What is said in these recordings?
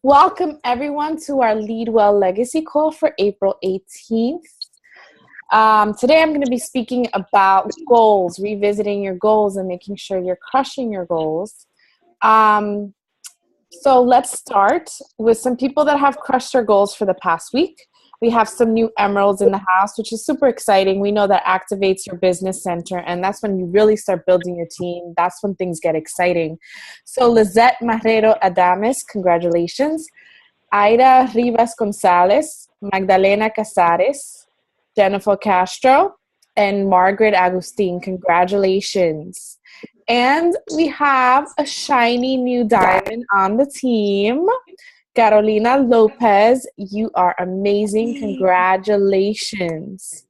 Welcome everyone to our Leadwell Legacy Call for April 18th. Today I'm going to be speaking about goals, revisiting your goals and making sure you're crushing your goals. So let's start with some people that have crushed their goals for the past week. We have some new emeralds in the house, which is super exciting. We know that activates your business center, and that's when you really start building your team. That's when things get exciting. So Lizette Marrero Adames, congratulations. Aida Rivas Gonzalez, Magdalena Casares, Jennifer Castro, and Margaret Agustin, congratulations. And we have a shiny new diamond on the team. Carolina Lopez, you are amazing. Congratulations.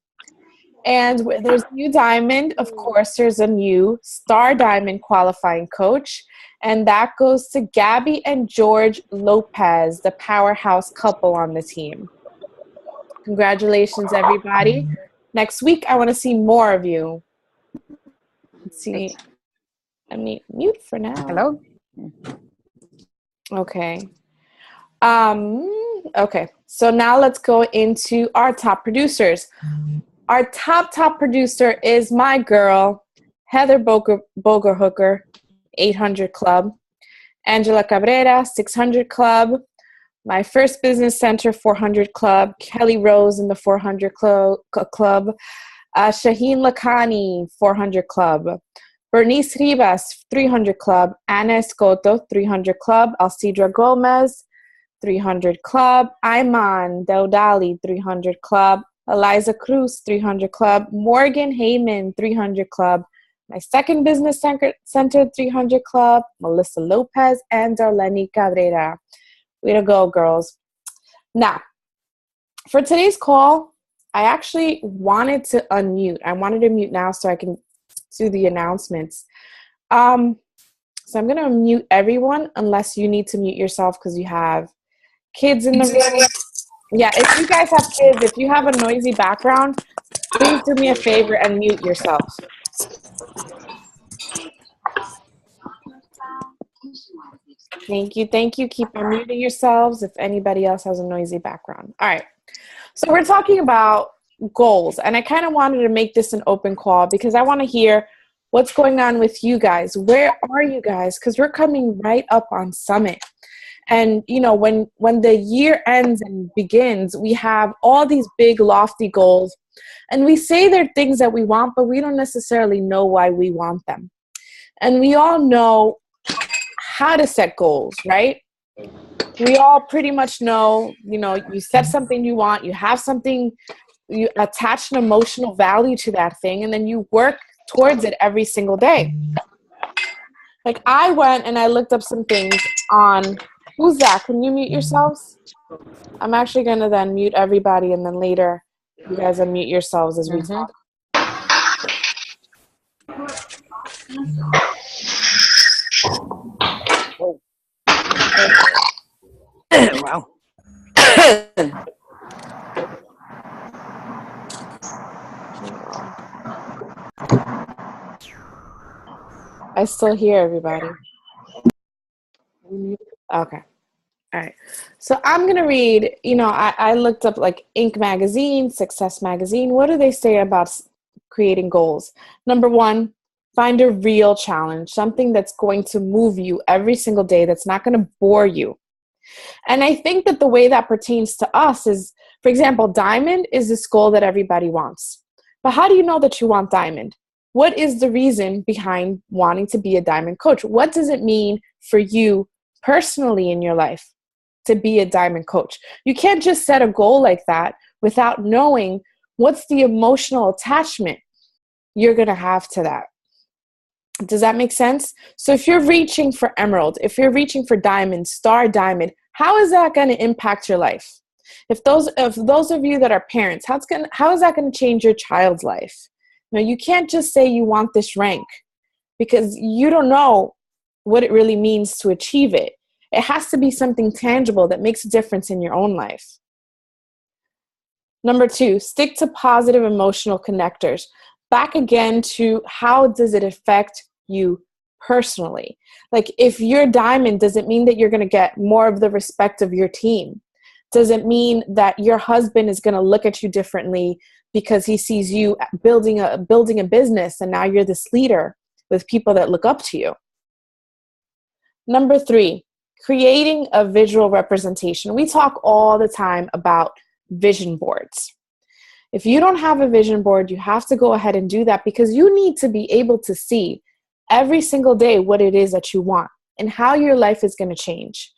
And where there's a new diamond, of course, there's a new star diamond qualifying coach. And that goes to Gabby and George Lopez, the powerhouse couple on the team. Congratulations, everybody. Next week, I want to see more of you. Let's see. Let me mute for now. Hello? Okay. Okay. So now let's go into our top producers. Our top producer is my girl, Heather Bogerhooker, 800 Club. Angela Cabrera, 600 Club. My First Business Center, 400 Club. Kelly Rose in the 400 Club. Shaheen Lakhani, 400 Club. Bernice Rivas, 300 Club. Ana Escoto, 300 Club. Alcidra Gomez, 300 Club. Ayman Daudali, 300 Club. Eliza Cruz, 300 Club. Morgan Heyman, 300 Club. My Second Business Center, 300 Club. Melissa Lopez and Darlene Cabrera. Way to go, girls. Now, for today's call, I actually wanted to unmute. I wanted to mute now so I can do the announcements. So I'm going to mute everyone unless you need to mute yourself because you have kids in the room. Yeah, if you guys have kids, if you have a noisy background, please do me a favor and mute yourself. Thank you. Keep unmuting yourselves if anybody else has a noisy background. All right. So we're talking about goals, and I kind of wanted to make this an open call because I want to hear what's going on with you guys. Where are you guys? Because we're coming right up on Summit. And, you know, when the year ends and begins, we have all these big, lofty goals. And we say they're things that we want, but we don't necessarily know why we want them. And we all know how to set goals, right? We all pretty much know, you know, you set something you want, you have something, you attach an emotional value to that thing, and then you work towards it every single day. Like I went and I looked up some things on, who's that? Can you mute yourselves? I'm actually going to then mute everybody, and then later you guys unmute yourselves as we talk. Wow. I still hear everybody. Okay. All right. So I'm going to read, you know, I looked up like Inc. Magazine, Success Magazine. What do they say about creating goals? Number one, find a real challenge, something that's going to move you every single day, that's not going to bore you. And I think that the way that pertains to us is, for example, diamond is this goal that everybody wants. But how do you know that you want diamond? What is the reason behind wanting to be a diamond coach? What does it mean for you personally in your life to be a diamond coach? You can't just set a goal like that without knowing what's the emotional attachment you're going to have to that. Does that make sense? So if you're reaching for emerald, if you're reaching for diamond, star diamond, how is that going to impact your life? If those of you that are parents, how is that going to change your child's life? Now, you can't just say you want this rank because you don't know what it really means to achieve it. It has to be something tangible that makes a difference in your own life. Number two, stick to positive emotional connectors. Back again to how does it affect you personally. Like if you're diamond, does it mean that you're going to get more of the respect of your team? Does it mean that your husband is going to look at you differently because he sees you building a business and now you're this leader with people that look up to you? Number 3, creating a visual representation. We talk all the time about vision boards. If you don't have a vision board, you have to go ahead and do that, because you need to be able to see every single day what it is that you want and how your life is going to change.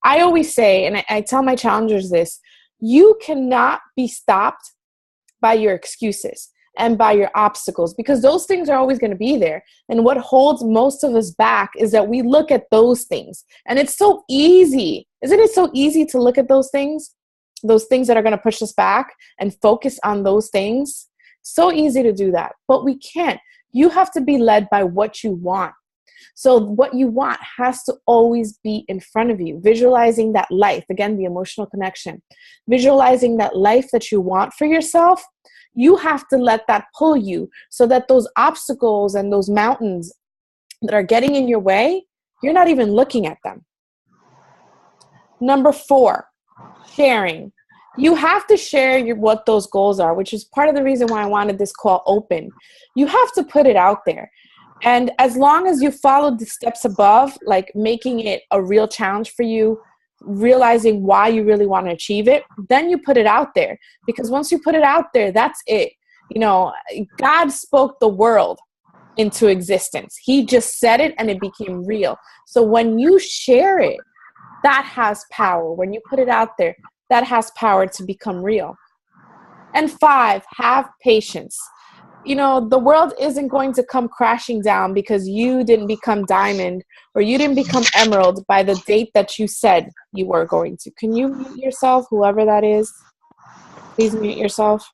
I always say, and I tell my challengers this, you cannot be stopped by your excuses and by your obstacles, because those things are always going to be there. And what holds most of us back is that we look at those things. And it's so easy. Isn't it so easy to look at those things that are going to push us back, and focus on those things? So easy to do that, but we can't. You have to be led by what you want. So what you want has to always be in front of you. Visualizing that life, again, the emotional connection, visualizing that life that you want for yourself, you have to let that pull you, so that those obstacles and those mountains that are getting in your way, you're not even looking at them. Number 4, sharing. You have to share what those goals are, which is part of the reason why I wanted this call open. You have to put it out there. And as long as you follow the steps above, like making it a real challenge for you, realizing why you really want to achieve it, then you put it out there. Because once you put it out there, that's it. You know, God spoke the world into existence. He just said it and it became real. So when you share it, that has power. When you put it out there, that has power to become real. And 5, have patience. You know, the world isn't going to come crashing down because you didn't become diamond or you didn't become emerald by the date that you said you were going to. Can you mute yourself, whoever that is? Please mute yourself.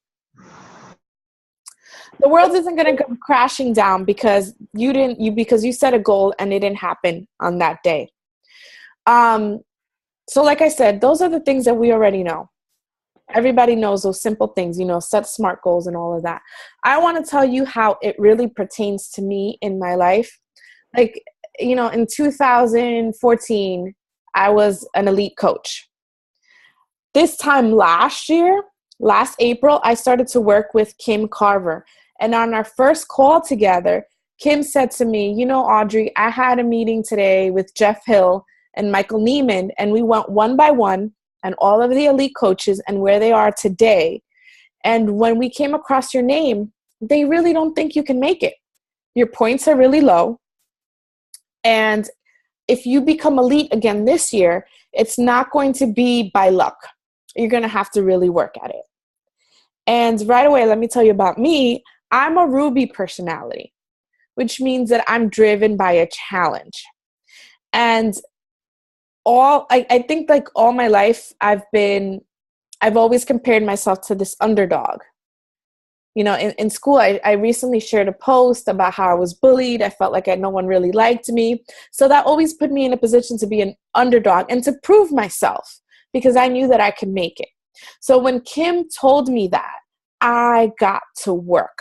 The world isn't going to come crashing down because you set a goal and it didn't happen on that day. So like I said, those are the things that we already know. Everybody knows those simple things, set SMART goals and all of that. I want to tell you how it really pertains to me in my life. Like, in 2014, I was an elite coach. This time last April, I started to work with Kim Carver. And on our first call together, Kim said to me, Audrey, I had a meeting today with Jeff Hill and Michael Neiman, and we went one by one and all of the elite coaches and where they are today. And when we came across your name, they really don't think you can make it. Your points are really low. And if you become elite again this year, it's not going to be by luck. You're going to have to really work at it. And right away, let me tell you about me. I'm a Ruby personality, which means that I'm driven by a challenge. And I think like all my life, I've always compared myself to this underdog. In school, I recently shared a post about how I was bullied. I felt like no one really liked me. So that always put me in a position to be an underdog and to prove myself, because I knew that I could make it. So when Kim told me that, I got to work.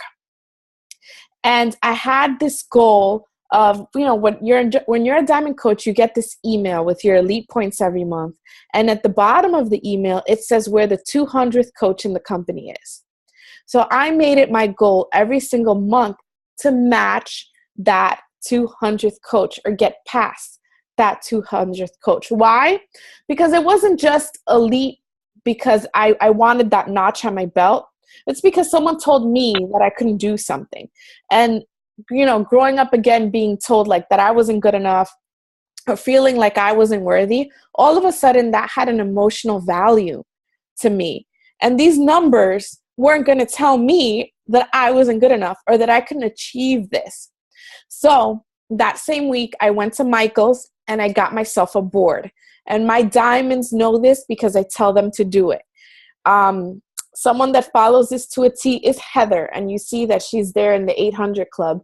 And I had this goal of, when you're a diamond coach, you get this email with your elite points every month. And at the bottom of the email, it says where the 200th coach in the company is. So I made it my goal every single month to match that 200th coach or get past that 200th coach. Why? Because it wasn't just elite because I wanted that notch on my belt. It's because someone told me that I couldn't do something. And growing up again, being told like that I wasn't good enough or feeling like I wasn't worthy, all of a sudden that had an emotional value to me. And these numbers weren't going to tell me that I wasn't good enough or that I couldn't achieve this. So that same week, I went to Michael's and I got myself a board. And my diamonds know this because I tell them to do it. Someone that follows this to a T is Heather, and you see that she's there in the 800 club.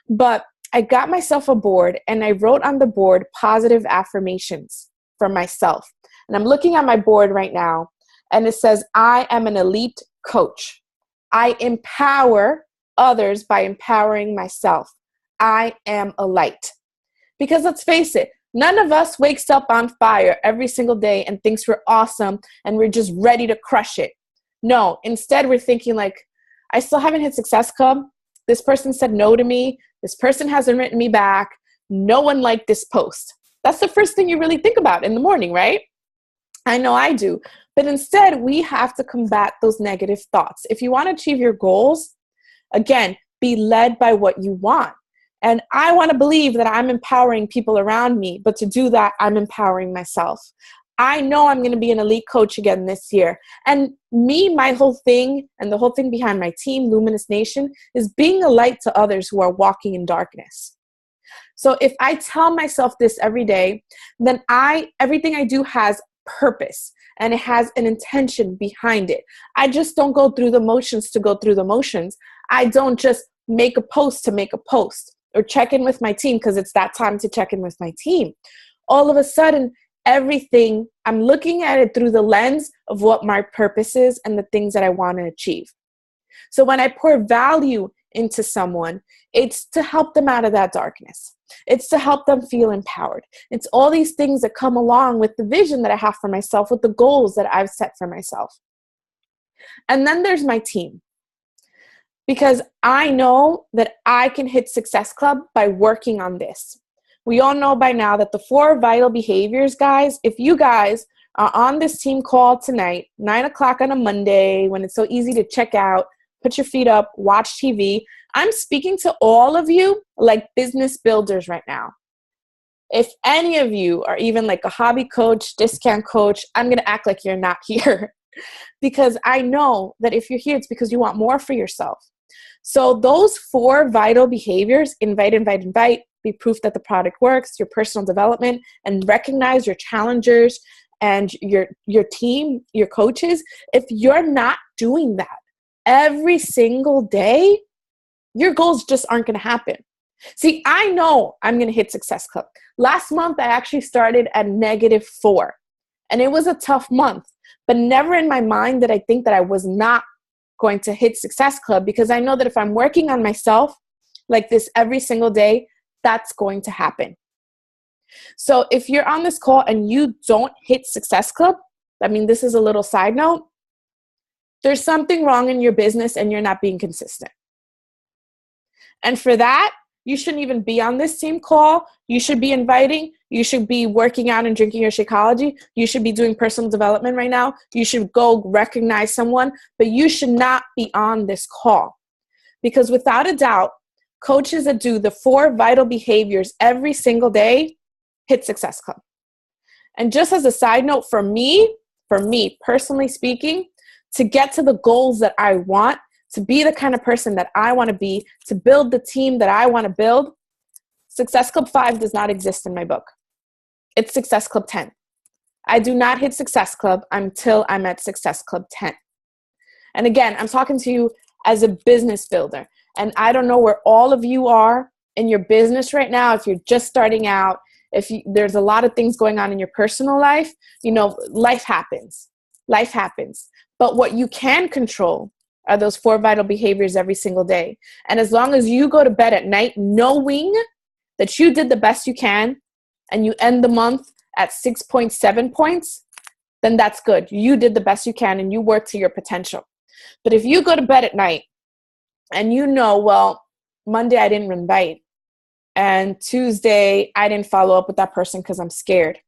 But I got myself a board, and I wrote on the board positive affirmations for myself. And I'm looking at my board right now, and it says, I am an elite coach. I empower others by empowering myself. I am a light. Because let's face it, none of us wakes up on fire every single day and thinks we're awesome and we're just ready to crush it. No, instead we're thinking like, I still haven't hit Success Club. This person said no to me. This person hasn't written me back. No one liked this post. That's the first thing you really think about in the morning, right? I know I do. But instead, we have to combat those negative thoughts. If you want to achieve your goals, again, be led by what you want. And I want to believe that I'm empowering people around me, but to do that, I'm empowering myself. I know I'm going to be an elite coach again this year. And me, my whole thing, and the whole thing behind my team, Luminous Nation, is being a light to others who are walking in darkness. So if I tell myself this every day, then everything I do has purpose and it has an intention behind it. I just don't go through the motions to go through the motions. I don't just make a post to make a post or check in with my team because it's that time to check in with my team. All of a sudden, everything, I'm looking at it through the lens of what my purpose is and the things that I want to achieve. So when I pour value into someone, it's to help them out of that darkness. It's to help them feel empowered. It's all these things that come along with the vision that I have for myself, with the goals that I've set for myself. And then there's my team. Because I know that I can hit Success Club by working on this. We all know by now that the 4 vital behaviors, guys, if you guys are on this team call tonight, 9 o'clock on a Monday, when it's so easy to check out, put your feet up, watch TV, I'm speaking to all of you like business builders right now. If any of you are even like a hobby coach, discount coach, I'm going to act like you're not here. Because I know that if you're here, it's because you want more for yourself. So those 4 vital behaviors, invite, invite, invite, be proof that the product works, your personal development, and recognize your challengers and your team, your coaches. If you're not doing that every single day, your goals just aren't going to happen. See, I know I'm going to hit Success Club. Last month, I actually started at -4, and it was a tough month, but never in my mind did I think that I was not going to hit Success Club, because I know that if I'm working on myself like this every single day, that's going to happen. So if you're on this call and you don't hit Success Club, I mean, this is a little side note, there's something wrong in your business and you're not being consistent. And for that, you shouldn't even be on this team call. You should be inviting. You should be working out and drinking your Shakeology. You should be doing personal development right now. You should go recognize someone, but you should not be on this call. Because without a doubt, coaches that do the 4 vital behaviors every single day hit Success Club. And just as a side note, for me, personally speaking, to get to the goals that I want, to be the kind of person that I want to be, to build the team that I want to build, Success Club 5 does not exist in my book. It's Success Club 10. I do not hit Success Club until I'm at Success Club 10. And again, I'm talking to you as a business builder. And I don't know where all of you are in your business right now. If you're just starting out, there's a lot of things going on in your personal life, life happens. Life happens. But what you can control are those 4 vital behaviors every single day. And as long as you go to bed at night knowing that you did the best you can and you end the month at 6.7 points, then that's good. You did the best you can and you worked to your potential. But if you go to bed at night and well, Monday I didn't invite, and Tuesday I didn't follow up with that person because I'm scared,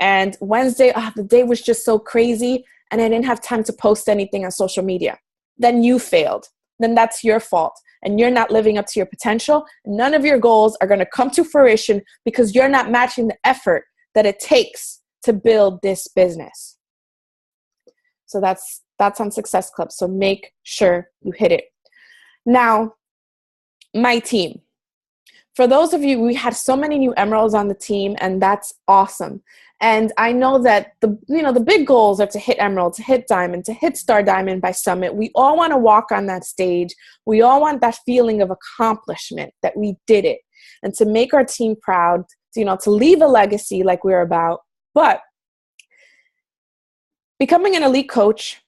and Wednesday, the day was just so crazy and I didn't have time to post anything on social media, then you failed. Then that's your fault. And you're not living up to your potential. None of your goals are going to come to fruition because you're not matching the effort that it takes to build this business. So that's on Success Club. So make sure you hit it. Now, my team. For those of you, we had so many new emeralds on the team, and that's awesome. And I know that the big goals are to hit emerald, to hit diamond, to hit star diamond by summit. We all want to walk on that stage. We all want that feeling of accomplishment that we did it, and to make our team proud, to leave a legacy like we're about. But becoming an elite coach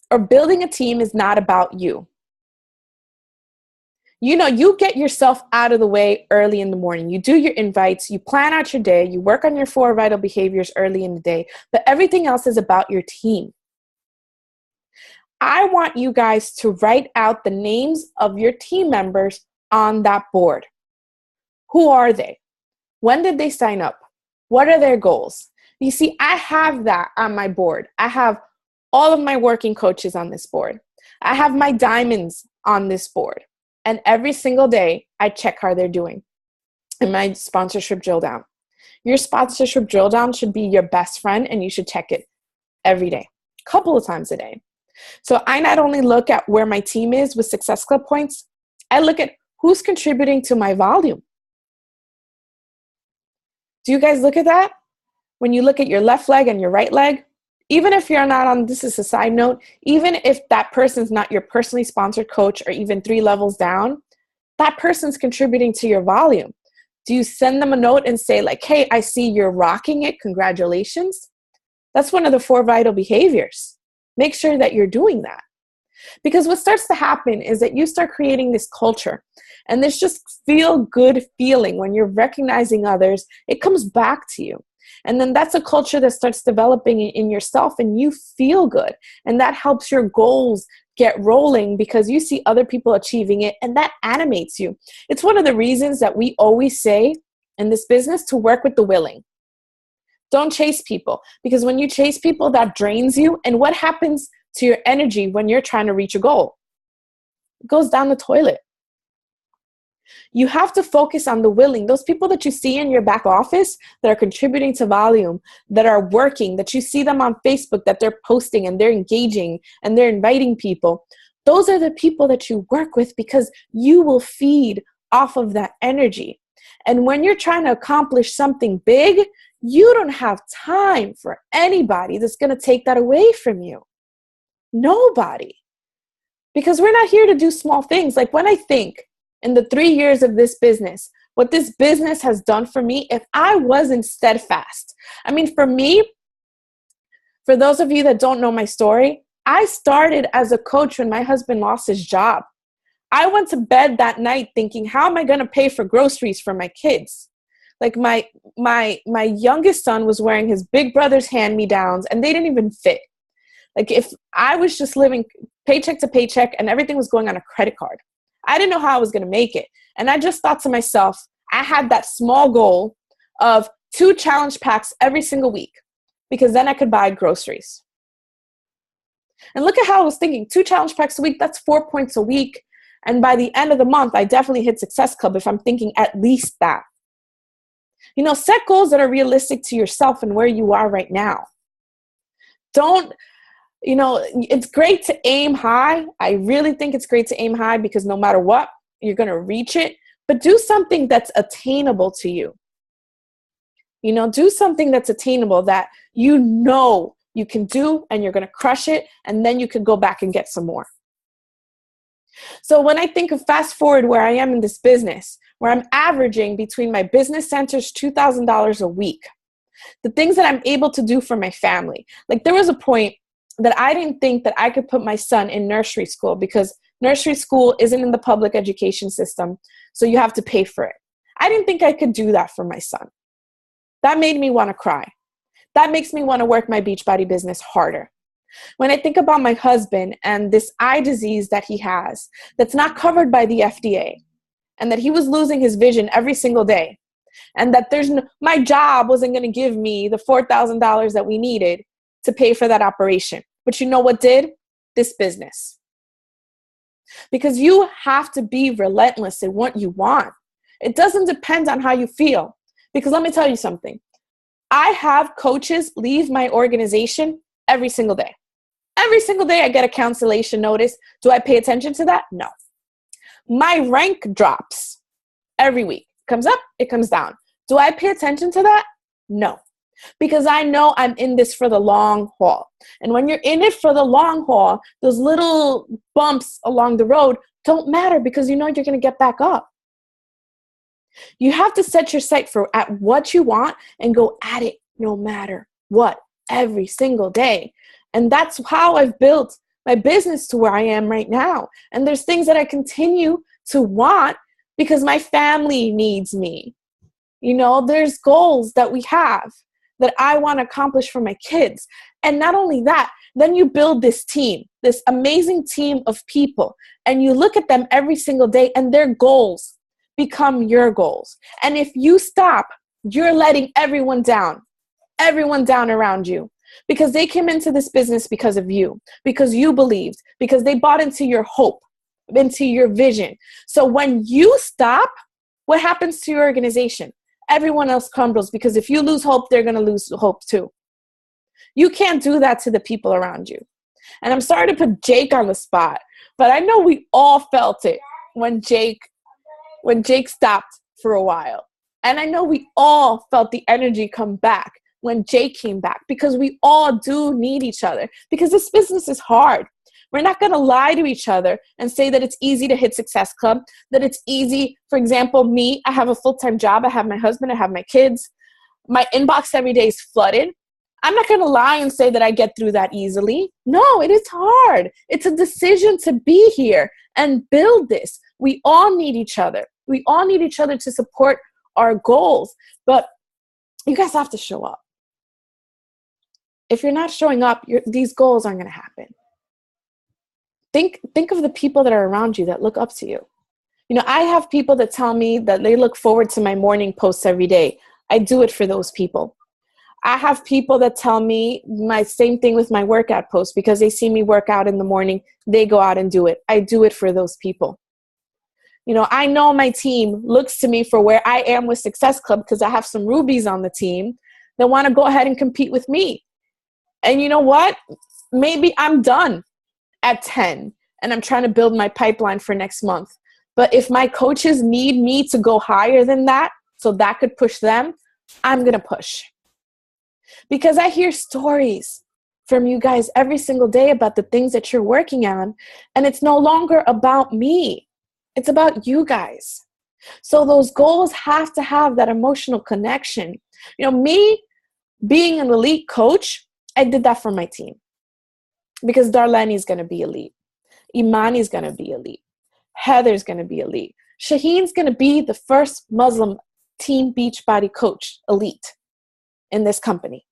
or building a team is not about you. You get yourself out of the way early in the morning. You do your invites, you plan out your day, you work on your 4 vital behaviors early in the day, but everything else is about your team. I want you guys to write out the names of your team members on that board. Who are they? When did they sign up? What are their goals? You see, I have that on my board. I have all of my working coaches on this board. I have my diamonds on this board. And every single day, I check how they're doing in my sponsorship drill down. Your sponsorship drill down should be your best friend, and you should check it every day, a couple of times a day. So I not only look at where my team is with Success Club points, I look at who's contributing to my volume. Do you guys look at that? When you look at your left leg and your right leg, even if you're not on, this is a side note, even if that person's not your personally sponsored coach or even 3 levels down, that person's contributing to your volume. Do you send them a note and say like, hey, I see you're rocking it, congratulations? That's one of the 4 vital behaviors. Make sure that you're doing that. Because what starts to happen is that you start creating this culture, and this just feel good feeling when you're recognizing others, it comes back to you. And then that's a culture that starts developing in yourself, and you feel good. And that helps your goals get rolling because you see other people achieving it, and that animates you. It's one of the reasons that we always say in this business to work with the willing. Don't chase people, because when you chase people, that drains you. And what happens to your energy when you're trying to reach a goal? It goes down the toilet. You have to focus on the willing. Those people that you see in your back office that are contributing to volume, that are working, that you see them on Facebook, that they're posting and they're engaging and they're inviting people. Those are the people that you work with, because you will feed off of that energy. And when you're trying to accomplish something big, you don't have time for anybody that's going to take that away from you. Nobody. Because we're not here to do small things. Like when I think in the 3 years of this business, what this business has done for me, if I wasn't steadfast. I mean, for me, for those of you that don't know my story, I started as a coach when my husband lost his job. I went to bed that night thinking, how am I going to pay for groceries for my kids? Like my youngest son was wearing his big brother's hand-me-downs, and they didn't even fit. Like if I was just living paycheck to paycheck and everything was going on a credit card, I didn't know how I was going to make it. And I just thought to myself, I had that small goal of 2 challenge packs every single week, because then I could buy groceries. And look at how I was thinking, 2 challenge packs a week, that's 4 points a week. And by the end of the month, I definitely hit Success Club if I'm thinking at least that. You know, set goals that are realistic to yourself and where you are right now. It's great to aim high. I really think it's great to aim high, because no matter what, you're going to reach it. But do something that's attainable to you. You know, do something that's attainable that you know you can do, and you're going to crush it, and then you can go back and get some more. So when I think of fast forward where I am in this business, where I'm averaging between my business centers $2,000 a week, the things that I'm able to do for my family. Like there was a point that I didn't think that I could put my son in nursery school, because nursery school isn't in the public education system, so you have to pay for it. I didn't think I could do that for my son. That made me want to cry. That makes me want to work my Beachbody business harder. When I think about my husband and this eye disease that he has that's not covered by the FDA, and that he was losing his vision every single day, and that my job wasn't going to give me the $4,000 that we needed to pay for that operation. But you know what did? This business. Because you have to be relentless in what you want. It doesn't depend on how you feel. Because let me tell you something. I have coaches leave my organization every single day. Every single day I get a cancellation notice. Do I pay attention to that? No. My rank drops every week. It comes up, it comes down. Do I pay attention to that? No. Because I know I'm in this for the long haul. And when you're in it for the long haul, those little bumps along the road don't matter, because you know you're going to get back up. You have to set your sight at what you want and go at it no matter what, every single day. And that's how I've built my business to where I am right now. And there's things that I continue to want because my family needs me. You know, there's goals that we have that I want to accomplish for my kids. And not only that, then you build this team, this amazing team of people, and you look at them every single day and their goals become your goals. And if you stop, you're letting everyone down around you, because they came into this business because of you, because you believed, because they bought into your hope, into your vision. So when you stop, what happens to your organization? Everyone else crumbles, because if you lose hope, they're going to lose hope too. You can't do that to the people around you. And I'm sorry to put Jake on the spot, but I know we all felt it when Jake stopped for a while. And I know we all felt the energy come back when Jake came back, because we all do need each other, because this business is hard. We're not going to lie to each other and say that it's easy to hit Success Club, that it's easy. For example, me, I have a full-time job. I have my husband. I have my kids. My inbox every day is flooded. I'm not going to lie and say that I get through that easily. No, it is hard. It's a decision to be here and build this. We all need each other. We all need each other to support our goals. But you guys have to show up. If you're not showing up, these goals aren't going to happen. Think of the people that are around you that look up to you. You know, I have people that tell me that they look forward to my morning posts every day. I do it for those people. I have people that tell me my same thing with my workout posts, because they see me work out in the morning. They go out and do it. I do it for those people. You know, I know my team looks to me for where I am with Success Club, because I have some rubies on the team that want to go ahead and compete with me. And you know what? Maybe I'm done at 10 and I'm trying to build my pipeline for next month. But if my coaches need me to go higher than that, so that could push them, I'm going to push. Because I hear stories from you guys every single day about the things that you're working on. And it's no longer about me. It's about you guys. So those goals have to have that emotional connection. You know, me being an elite coach, I did that for my team. Because Darleni's going to be elite. Imani's going to be elite. Heather's going to be elite. Shaheen's going to be the first Muslim team Beachbody coach elite in this company.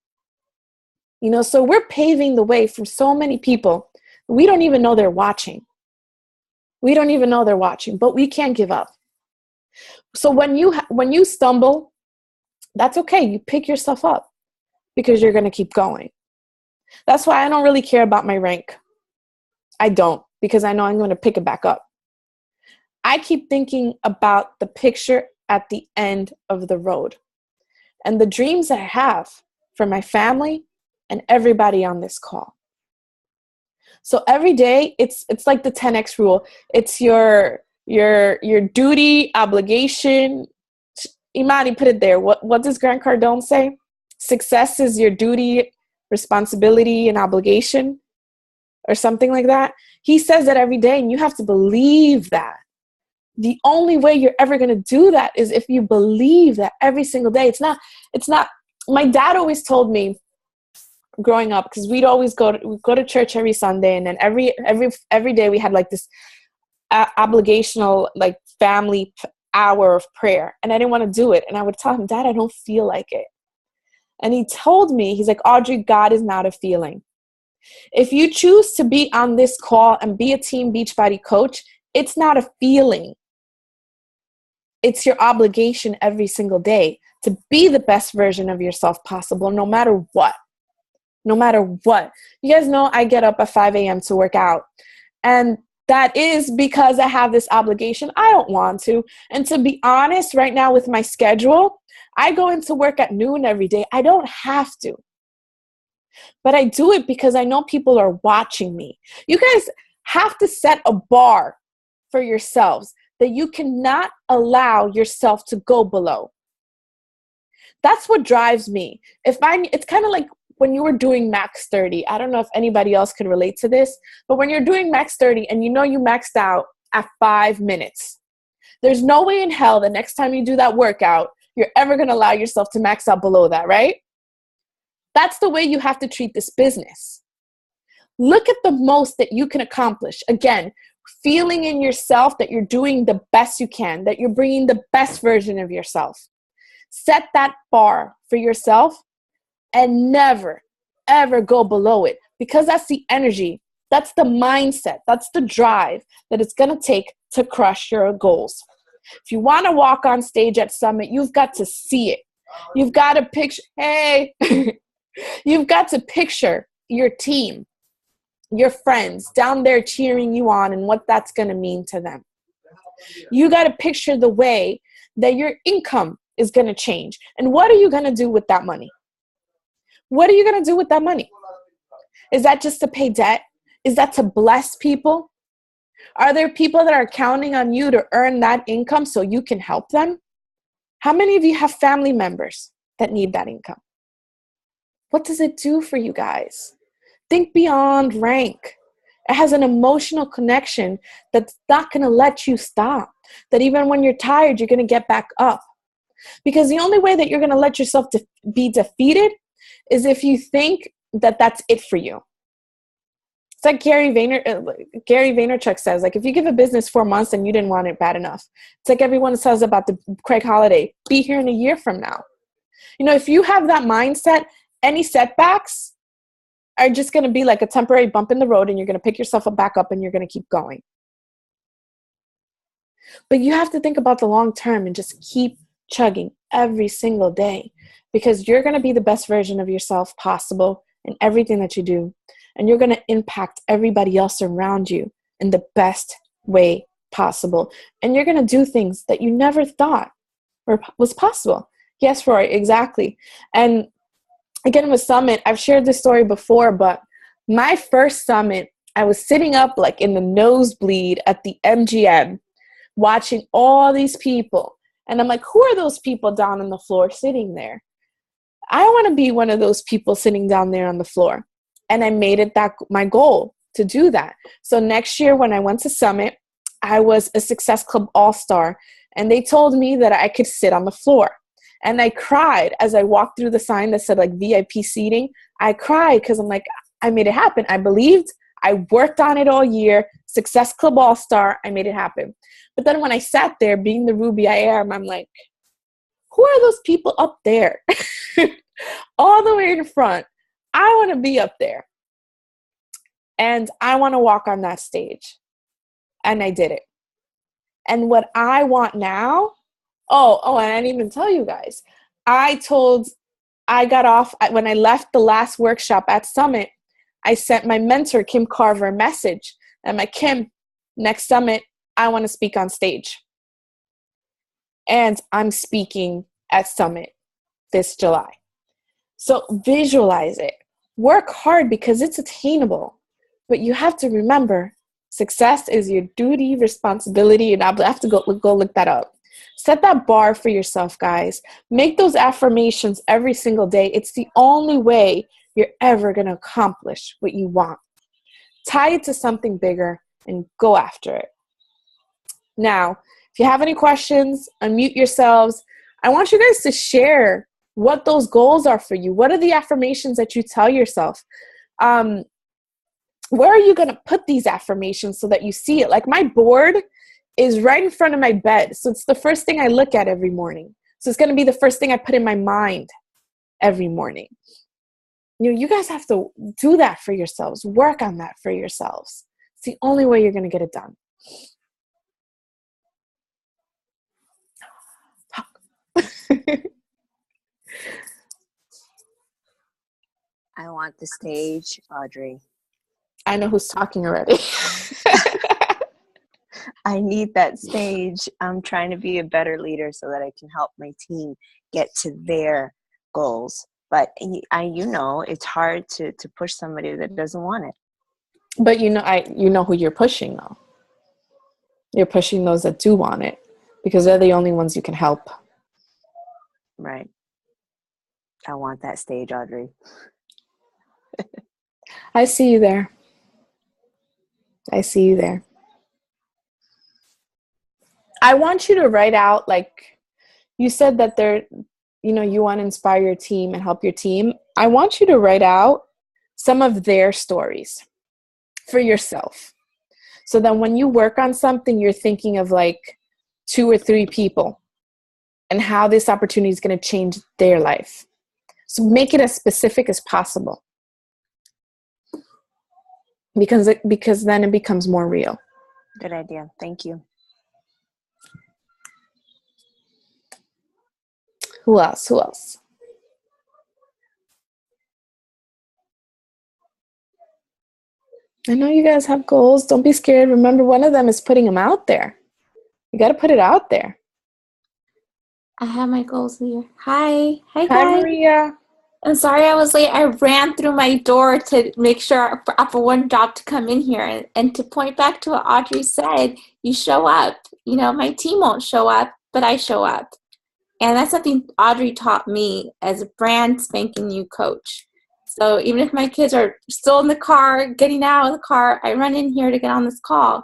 You know, so we're paving the way for so many people. We don't even know they're watching. We don't even know they're watching, but we can't give up. So when you stumble, that's okay. You pick yourself up, because you're going to keep going. That's why I don't really care about my rank. I don't, because I know I'm going to pick it back up. I keep thinking about the picture at the end of the road and the dreams that I have for my family and everybody on this call. So every day, it's like the 10X rule. It's your duty, obligation. Imani put it there. What does Grant Cardone say? Success is your duty, responsibility, and obligation, or something like that. He says that every day, and you have to believe that. The only way you're ever going to do that is if you believe that every single day. It's not. My dad always told me growing up, because we'd always go to church every Sunday, and then every day we had like this obligational like family hour of prayer, and I didn't want to do it, and I would tell him, Dad, I don't feel like it. And he told me, he's like, Audrey, God is not a feeling. If you choose to be on this call and be a Team Beachbody coach, it's not a feeling. It's your obligation every single day to be the best version of yourself possible, no matter what. No matter what. You guys know I get up at 5 a.m. to work out. And that is because I have this obligation. I don't want to. And to be honest, right now with my schedule, I go into work at noon every day. I don't have to. But I do it because I know people are watching me. You guys have to set a bar for yourselves that you cannot allow yourself to go below. That's what drives me. It's kind of like when you were doing max 30. I don't know if anybody else can relate to this, but when you're doing max 30 and you know you maxed out at 5 minutes, there's no way in hell the next time you do that workout, you're ever going to allow yourself to max out below that, right? That's the way you have to treat this business. Look at the most that you can accomplish. Again, feeling in yourself that you're doing the best you can, that you're bringing the best version of yourself. Set that bar for yourself and never, ever go below it, because that's the energy, that's the mindset, that's the drive that it's going to take to crush your goals. If you want to walk on stage at Summit, you've got to see it. You've got to picture, you've got to picture your team, your friends down there cheering you on and what that's going to mean to them. You got to picture the way that your income is going to change. And what are you going to do with that money? What are you going to do with that money? Is that just to pay debt? Is that to bless people? Are there people that are counting on you to earn that income so you can help them? How many of you have family members that need that income? What does it do for you guys? Think beyond rank. It has an emotional connection that's not going to let you stop. That even when you're tired, you're going to get back up. Because the only way that you're going to let yourself be defeated is if you think that that's it for you. It's like Gary Vaynerchuk says, like, if you give a business 4 months and you didn't want it bad enough. It's like everyone says about the Craig Holiday, be here in a year from now. You know, if you have that mindset, any setbacks are just going to be like a temporary bump in the road, and you're going to pick yourself back up and you're going to keep going. But you have to think about the long term and just keep chugging every single day, because you're going to be the best version of yourself possible in everything that you do. And you're going to impact everybody else around you in the best way possible. And you're going to do things that you never thought was possible. Yes, Roy, exactly. And again, with Summit, I've shared this story before, but my first Summit, I was sitting up like in the nosebleed at the MGM, watching all these people. And I'm like, who are those people down on the floor sitting there? I want to be one of those people sitting down there on the floor. And I made it my goal to do that. So next year when I went to Summit, I was a Success Club All-Star. And they told me that I could sit on the floor. And I cried as I walked through the sign that said like VIP seating. I cried because I'm like, I made it happen. I believed. I worked on it all year. Success Club All-Star. I made it happen. But then when I sat there, being the Ruby I am, I'm like, who are those people up there? All the way in front. I want to be up there. And I want to walk on that stage. And I did it. And what I want now, and I didn't even tell you guys. I got off, when I left the last workshop at Summit, I sent my mentor, Kim Carver, a message. I'm like, Kim, next Summit, I want to speak on stage. And I'm speaking at Summit this July. So visualize it. Work hard because it's attainable. But you have to remember, success is your duty, responsibility, and I have to go look that up. Set that bar for yourself, guys. Make those affirmations every single day. It's the only way you're ever going to accomplish what you want. Tie it to something bigger and go after it. Now, if you have any questions, unmute yourselves. I want you guys to share what those goals are for you. What are the affirmations that you tell yourself? Where are you going to put these affirmations so that you see it? Like my board is right in front of my bed. So it's the first thing I look at every morning. So it's going to be the first thing I put in my mind every morning. You know, you guys have to do that for yourselves. Work on that for yourselves. It's the only way you're going to get it done. I want the stage, Audrey. I know who's talking already. I need that stage. I'm trying to be a better leader so that I can help my team get to their goals. But it's hard to push somebody that doesn't want it. But you know who you're pushing though. You're pushing those that do want it because they're the only ones you can help. Right. I want that stage, Audrey. I see you there. I see you there. I want you to write out, like you said that you want to inspire your team and help your team. I want you to write out some of their stories for yourself. So then when you work on something, you're thinking of like 2 or 3 people and how this opportunity is going to change their life. So make it as specific as possible, because then it becomes more real. Good idea. Thank you. Who else? I know you guys have goals. Don't be scared. Remember, one of them is putting them out there. You got to put it out there. I have my goals here. Hi Hi, guys. Maria. I'm sorry I was late. I ran through my door to make sure for one job to come in here. And to point back to what Audrey said, you show up. You know, my team won't show up, but I show up. And that's something Audrey taught me as a brand spanking new coach. So even if my kids are still in the car, getting out of the car, I run in here to get on this call.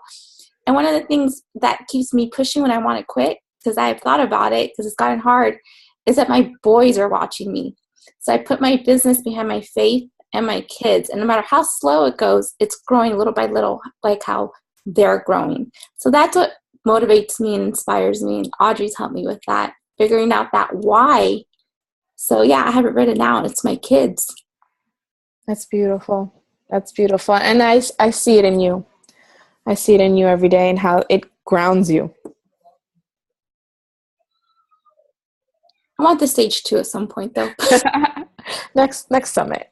And one of the things that keeps me pushing when I want to quit, because I've thought about it, because it's gotten hard, is that my boys are watching me. So I put my business behind my faith and my kids. And no matter how slow it goes, it's growing little by little, like how they're growing. So that's what motivates me and inspires me. And Audrey's helped me with that, figuring out that why. So yeah, I have it written down. It's my kids. That's beautiful. That's beautiful. And I see it in you. I see it in you every day and how it grounds you. I want the stage 2 at some point, though. Next summit.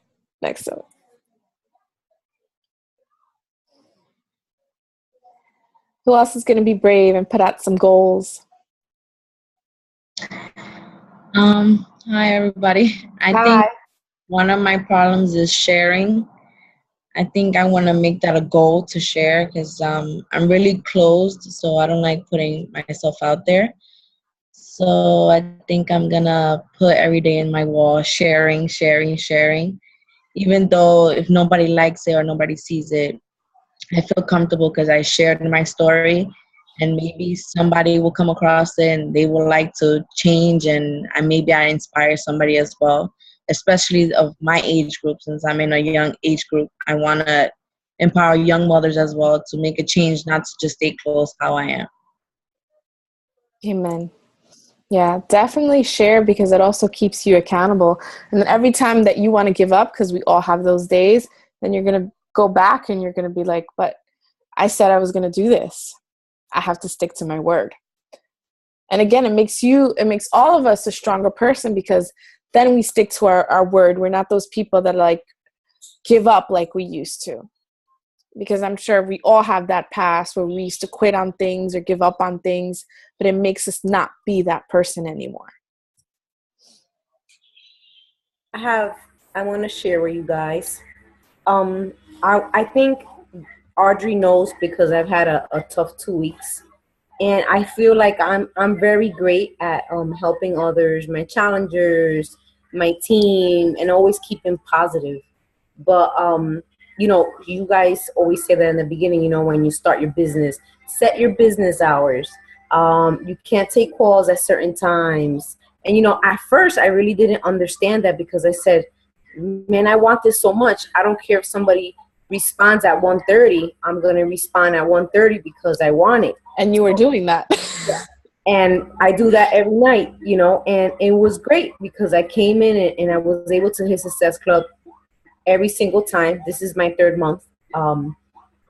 Who else is going to be brave and put out some goals? Hi everybody. I think one of my problems is sharing. I think I want to make that a goal to share because I'm really closed, so I don't like putting myself out there. So I think I'm gonna put every day in my wall, sharing. Even though if nobody likes it or nobody sees it, I feel comfortable because I shared my story, and maybe somebody will come across it and they will like to change, and maybe I inspire somebody as well, especially of my age group. Since I'm in a young age group, I want to empower young mothers as well to make a change, not to just stay close how I am. Amen. Yeah, definitely share, because it also keeps you accountable. And then every time that you want to give up, because we all have those days, then you're going to go back and you're going to be like, but I said I was going to do this. I have to stick to my word. And again, it makes all of us a stronger person, because then we stick to our word. We're not those people that like give up like we used to. Because I'm sure we all have that past where we used to quit on things or give up on things, but it makes us not be that person anymore. I want to share with you guys. I think Audrey knows because I've had a tough 2 weeks, and I feel like I'm very great at helping others, my challengers, my team, and always keeping positive. But you guys always say that in the beginning, when you start your business, set your business hours. You can't take calls at certain times. And, at first I really didn't understand that, because I said, man, I want this so much. I don't care if somebody responds at 1:30. I'm going to respond at 1:30 because I want it. And you were doing that. Yeah. And I do that every night, and it was great because I came in and I was able to hit Success Club every single time. This is my 3rd month.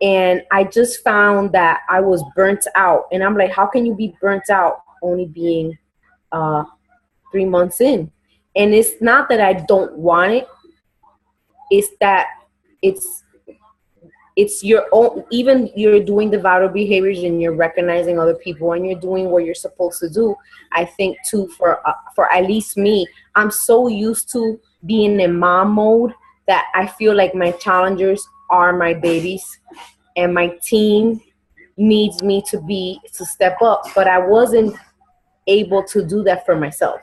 And I just found that I was burnt out. And I'm like, how can you be burnt out only being 3 months in? And it's not that I don't want it. It's that it's your own, even you're doing the vital behaviors and you're recognizing other people and you're doing what you're supposed to do. I think too, for at least me, I'm so used to being in mom mode that I feel like my challengers are my babies and my team needs me to step up, but I wasn't able to do that for myself.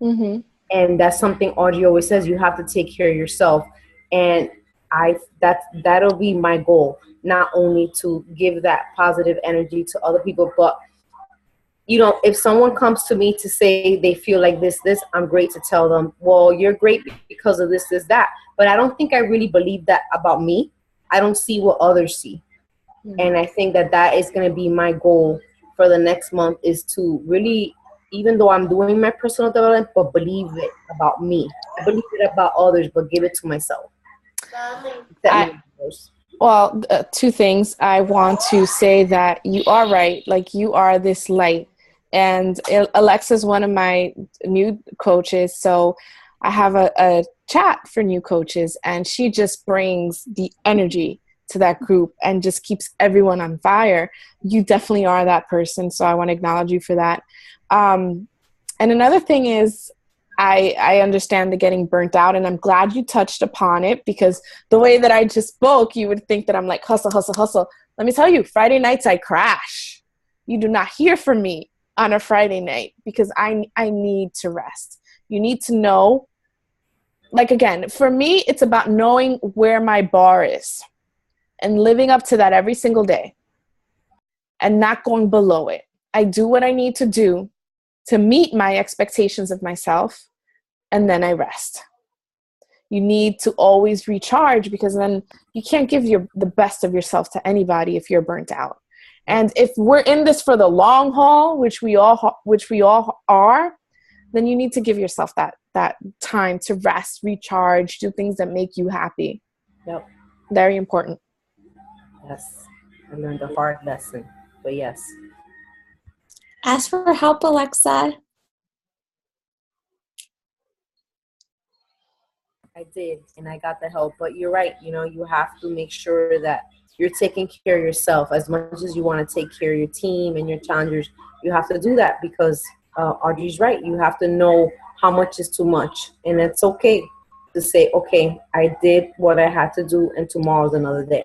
Mm-hmm. And that's something Audrey always says, you have to take care of yourself. And that'll be my goal, not only to give that positive energy to other people, but if someone comes to me to say they feel like this, I'm great to tell them, well, you're great because of this, that. But I don't think I really believe that about me. I don't see what others see. And I think that is going to be my goal for the next month, is to really, even though I'm doing my personal development, but believe it about me. I believe it about others, but give it to myself. Well, two things. I want to say that you are right. Like, you are this light. And Alexa's one of my new coaches. So I have a chat for new coaches, and she just brings the energy to that group and just keeps everyone on fire. You definitely are that person. So I want to acknowledge you for that. And another thing is, I understand the getting burnt out, and I'm glad you touched upon it, because the way that I just spoke, you would think that I'm like, hustle, hustle, hustle. Let me tell you, Friday nights I crash. You do not hear from me on a Friday night, because I need to rest. You need to know, like, again, for me, it's about knowing where my bar is and living up to that every single day and not going below it. I do what I need to do to meet my expectations of myself, and then I rest. You need to always recharge, because then you can't give the best of yourself to anybody if you're burnt out. And if we're in this for the long haul, which we all are, then you need to give yourself that time to rest, recharge, do things that make you happy. Yep. Very important. Yes. I learned a hard lesson, but yes. Ask for help, Alexa. I did, and I got the help. But you're right. You have to make sure that you're taking care of yourself as much as you want to take care of your team and your challengers. You have to do that, because Audrey's right. You have to know how much is too much, and it's okay to say, okay, I did what I had to do, and tomorrow's another day.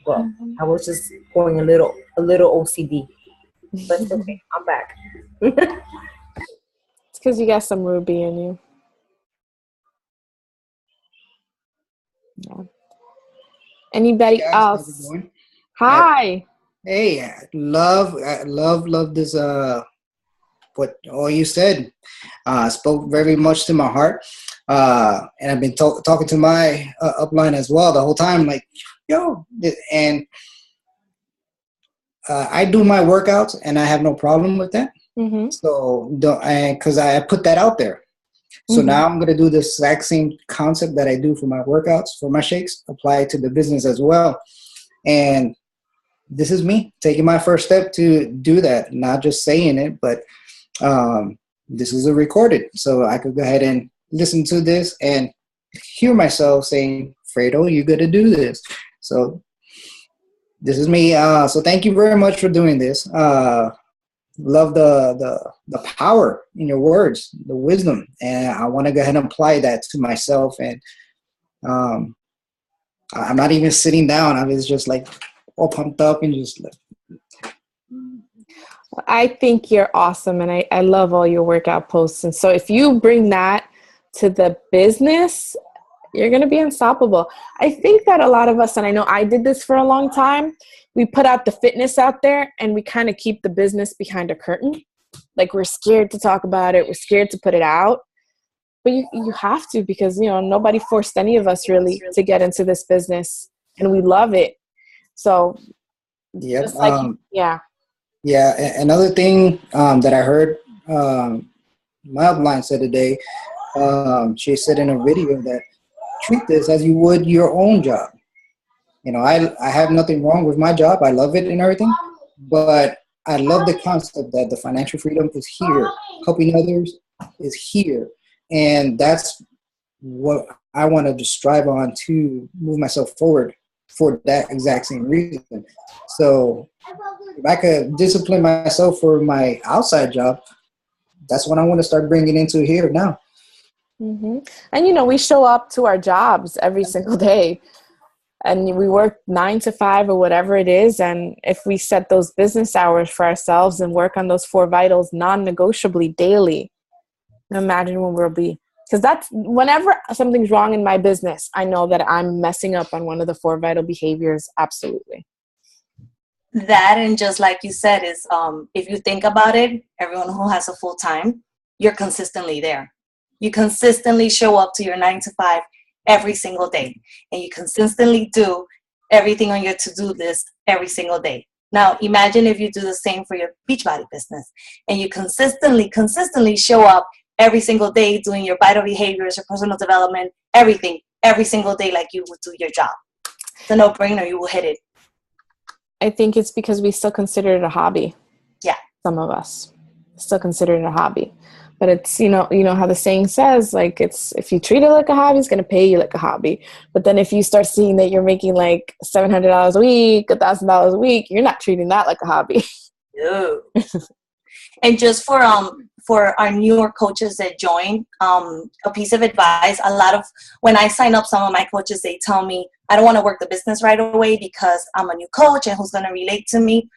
But I was just going a little OCD. But it's okay, I'm back. It's because you got some Ruby in you. Yeah. Anybody else? Hi. Hey, I love this. What all you said spoke very much to my heart. And I've been talking to my upline as well the whole time. Like, and I do my workouts, and I have no problem with that. Mm-hmm. So, because I put that out there. So now I'm going to do the exact same concept that I do for my workouts, for my shakes, apply it to the business as well. And this is me taking my first step to do that, not just saying it, but this is a recorded. So I could go ahead and listen to this and hear myself saying, Fredo, you got to do this. So this is me. So thank you very much for doing this. Love the power in your words, the wisdom, and I want to go ahead and apply that to myself. And I'm not even sitting down. I was just like all pumped up and just like. I think you're awesome, and I love all your workout posts. And so if you bring that to the business, you're going to be unstoppable. I think that a lot of us, and I know I did this for a long time, we put out the fitness out there and we kind of keep the business behind a curtain. Like, we're scared to talk about it. We're scared to put it out. But you have to, because, nobody forced any of us really to get into this business, and we love it. So, yep. Yeah. Another thing that I heard my upline said today, she said in a video that treat this as you would your own job. I have nothing wrong with my job. I love it and everything, but I love the concept that the financial freedom is here. Helping others is here. And that's what I want to just strive on to move myself forward for that exact same reason. So if I could discipline myself for my outside job, that's what I want to start bringing into here now. Mm-hmm. And, we show up to our jobs every single day, and we work 9 to 5 or whatever it is. And if we set those business hours for ourselves and work on those 4 vitals non-negotiably daily, imagine when we'll be, because that's whenever something's wrong in my business, I know that I'm messing up on one of the 4 vital behaviors. Absolutely. That, and just like you said, is if you think about it, everyone who has a full time, you're consistently there. You consistently show up to your 9 to 5 every single day, and you consistently do everything on your to-do list every single day. Now, imagine if you do the same for your Beachbody business and you consistently show up every single day doing your vital behaviors, your personal development, everything, every single day like you would do your job. It's a no-brainer. You will hit it. I think it's because we still consider it a hobby. Yeah. Some of us still consider it a hobby. But it's, you know how the saying says, like, it's, if you treat it like a hobby, it's going to pay you like a hobby. But then if you start seeing that you're making like $700 a week, $1,000 a week, you're not treating that like a hobby. No. And just for our newer coaches that join, a piece of advice, when I sign up some of my coaches, they tell me, I don't want to work the business right away because I'm a new coach and who's going to relate to me.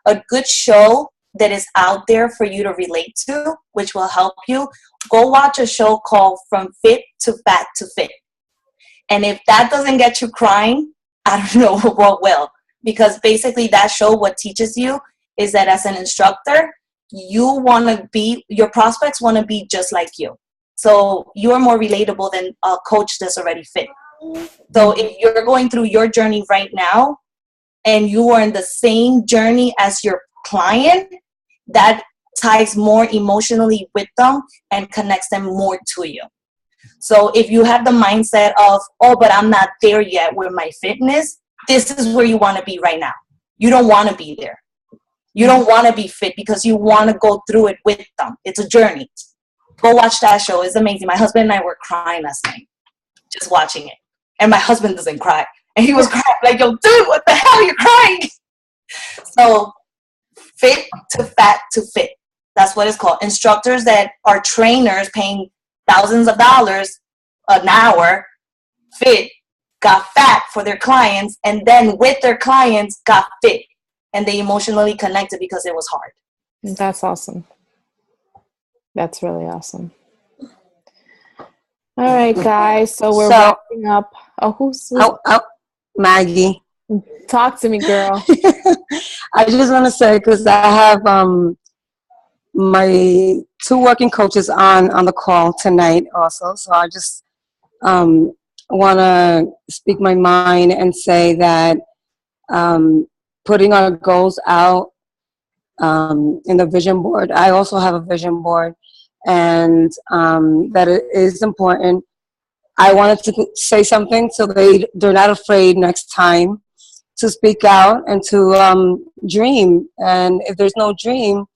A good show that is out there for you to relate to, which will help you, go watch a show called From Fit to Fat to Fit. And if that doesn't get you crying, I don't know what will. Because basically that show, what teaches you is that as an instructor, your prospects want to be just like you. So you're more relatable than a coach that's already fit. So if you're going through your journey right now and you are in the same journey as your client, that ties more emotionally with them and connects them more to you. So if you have the mindset of, oh, but I'm not there yet with my fitness, this is where you want to be right now. You don't want to be there. You don't want to be fit because you want to go through it with them. It's a journey. Go watch that show. It's amazing. My husband and I were crying last night just watching it. And my husband doesn't cry. And he was crying like, yo, dude, what the hell? You're crying. So fit to fat to fit. That's what it's called. Instructors that are trainers paying thousands of dollars an hour, fit, got fat for their clients, and then with their clients got fit. And they emotionally connected because it was hard. That's awesome. That's really awesome. All right, guys. So we're wrapping up. Oh, who's Maggie. Talk to me, girl. I just want to say, because I have my 2 working coaches on the call tonight also. So I just want to speak my mind and say that putting our goals out in the vision board. I also have a vision board, and that it is important. I wanted to say something so they're not afraid next time to speak out and to dream. And if there's no dream,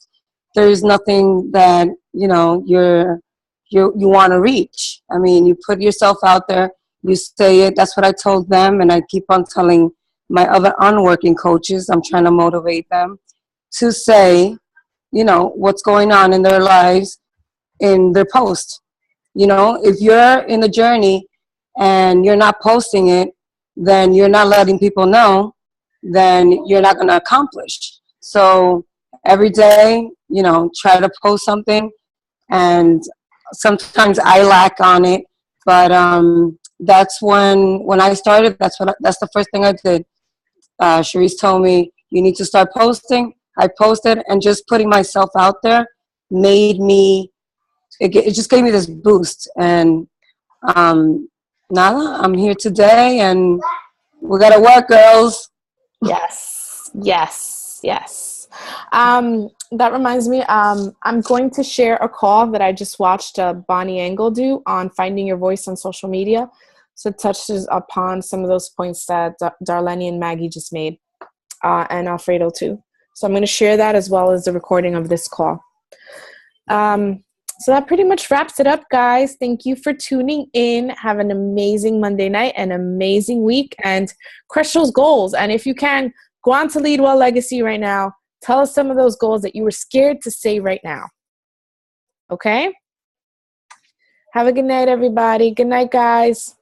there's nothing that you want to reach. I mean, you put yourself out there, you say it. That's what I told them, and I keep on telling my other unworking coaches. I'm trying to motivate them to say, what's going on in their lives in their post. If you're in a journey and you're not posting it, then you're not letting people know, then you're not going to accomplish. So every day, try to post something, and sometimes I lack on it, but that's when I started. That's the first thing I did. Cherise told me, you need to start posting. I posted, and just putting myself out there made me, it just gave me this boost. And Nala, I'm here today, and we got to work, girls. Yes. That reminds me, I'm going to share a call that I just watched Bonnie Engel do on finding your voice on social media. So it touches upon some of those points that Darlene and Maggie just made, and Alfredo too. So I'm going to share that as well as the recording of this call. So that pretty much wraps it up, guys. Thank you for tuning in. Have an amazing Monday night, an amazing week, and crush those goals. And if you can, go on to Leadwell Legacy right now. Tell us some of those goals that you were scared to say right now. Okay? Have a good night, everybody. Good night, guys.